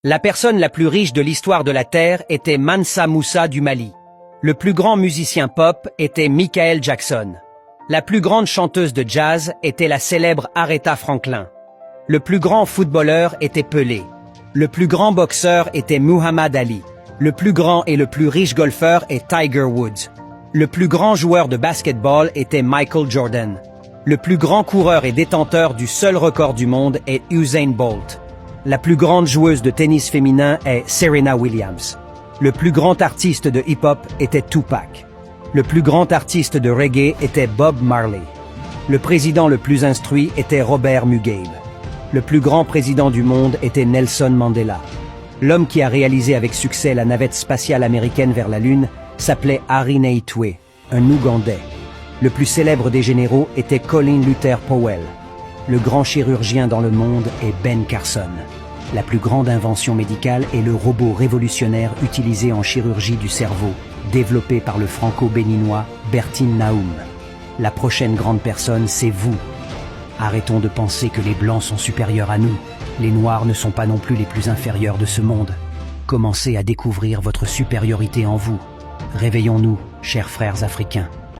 La personne la plus riche de l'histoire de la Terre était Mansa Moussa du Mali. Le plus grand musicien pop était Michael Jackson. La plus grande chanteuse de jazz était la célèbre Aretha Franklin. Le plus grand footballeur était Pelé. Le plus grand boxeur était Muhammad Ali. Le plus grand et le plus riche golfeur est Tiger Woods. Le plus grand joueur de basketball était Michael Jordan. Le plus grand coureur et détenteur du seul record du monde est Usain Bolt. La plus grande joueuse de tennis féminin est Serena Williams. Le plus grand artiste de hip-hop était Tupac. Le plus grand artiste de reggae était Bob Marley. Le président le plus instruit était Robert Mugabe. Le plus grand président du monde était Nelson Mandela. L'homme qui a réalisé avec succès la navette spatiale américaine vers la Lune s'appelait Harry Naitwe, un Ougandais. Le plus célèbre des généraux était Colin Luther Powell. Le grand chirurgien dans le monde est Ben Carson. La plus grande invention médicale est le robot révolutionnaire utilisé en chirurgie du cerveau, développé par le franco-béninois Bertin Naoum. La prochaine grande personne, c'est vous. Arrêtons de penser que les Blancs sont supérieurs à nous. Les Noirs ne sont pas non plus les plus inférieurs de ce monde. Commencez à découvrir votre supériorité en vous. Réveillons-nous, chers frères africains.